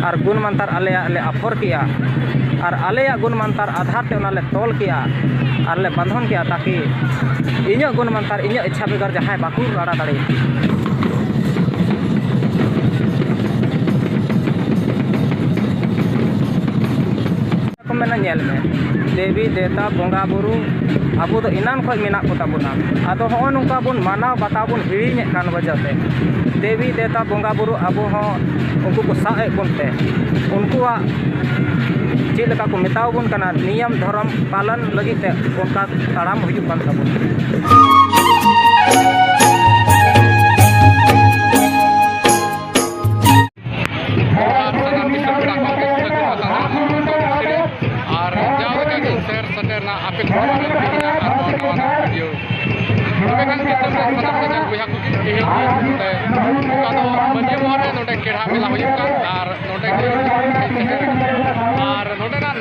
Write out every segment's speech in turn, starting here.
और गुण मंत्र आले आफर किया और आले गुण मंत्र आधार ते उनाले तोल किया और ले बंधन किया ताकि इन गुण मंत्र इन इच्छा बेगर जहाँ बाकू राड़ा दाड़े देवी देवता बंगा बुरु अब तो इनान खो मेना को ताबुना आदो हो नुका बुन मानाव बाताव बुन हिड़ीने कान वजहते देवी देवता बंगा बुरु अब हो उनको को साए बुनते उनकुआ चेक लेका को मेताव बुन कना नियम धर्म पालन लगिते उनका ताड़ाम हुजुक कान ताबुन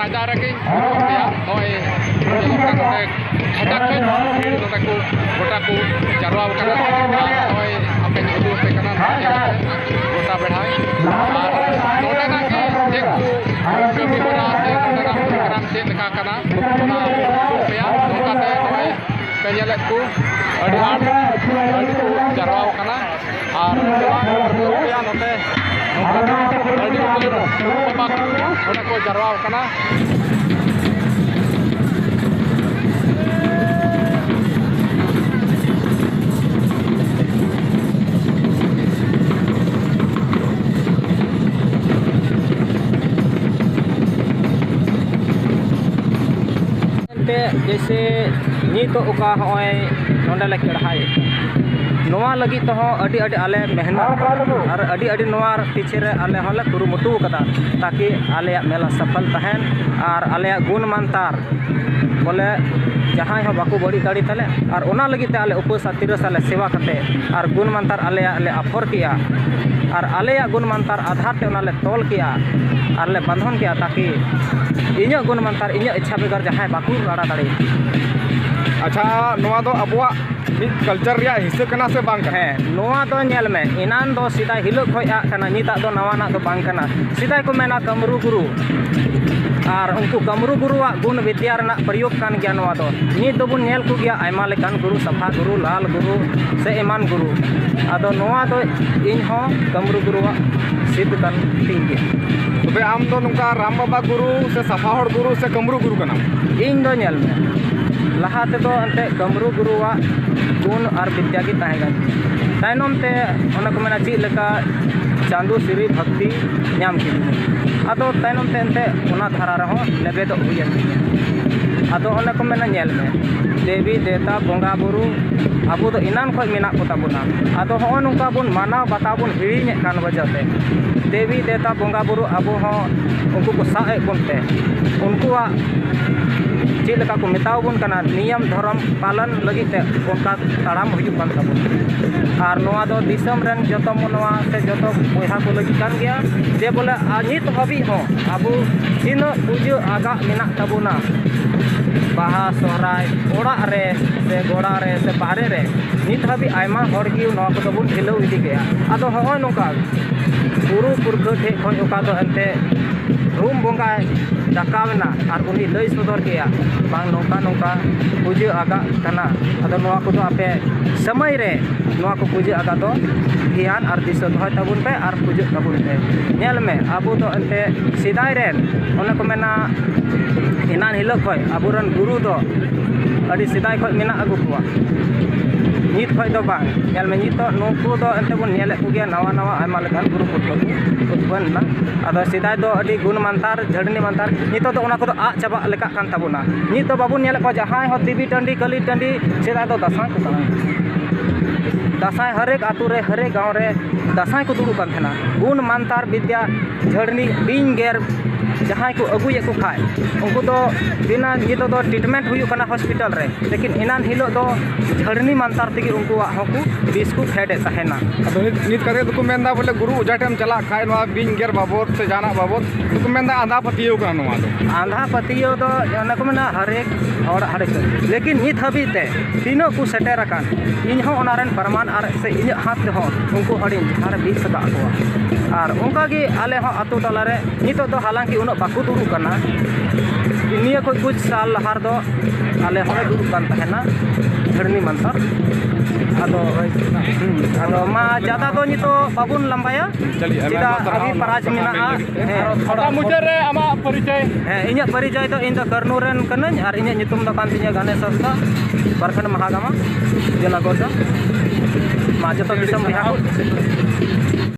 नजारा के गोटा को जारवा अपने गोटा बढ़ाए प्रोग्राम चेक को जारवा को जारवा जैसे नीत ओका होय नोंडले चढ़ाई नोआ लगी तो अड़ी अड़ी आले मेहनत और अड़ी अड़ी नोआ पीछे रे आले हले कुरुमुटु कदा ताकि आले मेला सफल तहन और आले गुण मंतार बोले जहाँ हो बाकू बड़ी दाड़ी तले और ओना लगी ते आले उपवास 30 साल सेवा करते और गुण मंतार आले आफर किया और आले गुण मंतार आधार ते उनाले तोल किया और ले बंधन किया ताकि इन गुण मंत्र इन इच्छा बेगर जहाँ बाकू राड़ा दाड़े। अच्छा नोआ दो अबुआ कल्चर रिया हिस्सा कना से बांग है नोआ दो नेल में इनान दो सीधा हिलो खोया कना निता दो नवाना दो बांग कना सीधा को मेना कमरू गुरु और उनको कमरू गुरुआ गुण विद्या रना प्रयोग कान गया नोआ दो नित दो बुन नेल को गया आयमा लेकान गुरु सफा गुरु लाल गुरु से ईमान गुरु आदो नोआ दो इन हो कमरू गुरुआ सिद्ध कान ठीक गया तबे आम दो नुका राम बाबा गुरु से सफाहर गुरु से कमरू गुरु कना इन दो नेल में लहा ते दो अंते कमरू गुरुआ गुण और विद्या की ताहेगन तायनम ते ओना को मेना ची लेका चांदू सिरी भक्ति नाम की आदो तायनम ते अंते ओना धारा रहो लेबे दो हुई आदो ओना को मेना नेल में देवी देवता बंगा बुरु अब तो इनान खो मेना को ताबुना आदो हो नुका बुन मानाव बाताव बुन हिड़ीने कान वजहते देवी देवता बंगा बुरु अब हो उनको को साए बुनते उनकुआ चेक लेका को मेताव बुन कना नियम धर्म पालन लगिते उनका ताड़ाम हुजुक कान ताबुन और नोआ दो दिसम रन जतो मनवा से जतो बोहा को लगी कान गया जे बोले नित हबी हो अब तीन पूजा आगा मेना ताबुना बाहा सोहराय ओड़ा रे से गोड़ा रे से बाहरे रे नित हबी आयमा हर की नोआ को तो बुन हिलो इदी गया आदो हो नोका गुरु पुरखा ठे खो ओका दो अंते रूम बंगा डाकावना और उन्हीं लई सदर किया बांग नौका नौका पूजा आगा कना अदो नोआ को तो आपे समय रे नोआ को पूजा आगा तो ध्यान और दिशा दोहय ताबुन पे और पूजा ताबुन पे नेल में अब तो अंते सिदाय रेन ओना को मेना इनान हिलो खय अबुरन गुरु दो अड़ी सिदाय खय मेना अगु कुआ नित खय दो बांग नेल में नित नुकु दो अंते बुन नेले को गया नवा नवा आयमा लेकान गुरु पुत्र उत्पन्न ना अदो सिदाय दो अड़ी गुण मंतार झड़नी मंतार नित तो ओना को तो आ चाबा लेका कान ताबुना नित तो बाबू नेले को जहां हो देवी टंडी कली टंडी सिदाय दो दसाय को दसाय हरेक आतु रे हरेक गाँव रे दसाय को दुड़ू कान थेना गुण मंतार विद्या झड़नी बिंग गेर जहाँ को अगुए को खाए उनको तो बिना ये तो ट्रीटमेंट हुई करना हॉस्पिटल रे लेकिन इनान हिलो दो झड़नी मंतार तक उनको हकू बीस को फेडे तहना नित करे तो मेनदा बोले गुरु उजा टाइम चला खाए नवा बिंग गेर बाबत से जाना बाबत तो मेनदा आंधा पतियो का नवा दो आंधा पतियो तो ओना को मेना हरेक और हरेक लेकिन नित हबीते तीनों को सेटेर कान इन हो ओनारेन प्रमाण और से इन हाथ हो उनको अड़ी झाड़ बीस सदा को और उनका गे आले हो अतु टला रे नितो दो हालांकि उन बाकु दुड़ू कना निया को कुछ साल लहार दो आले होले दुड़ू कान तहना झड़नी मंतर अदो मा ज्यादा तो नितो बाबुन लंबाया चलिए सीधा अभी प्राज मेना थोड़ा मुझे रे आमा परिचय इन्या परिचय तो इन कर्नूरेन कनन और इन्या नितुम दो कांतिnya गणेश हंसदा बरखंड महागामा जिला गोड्डा मा जतो दिसम रिहा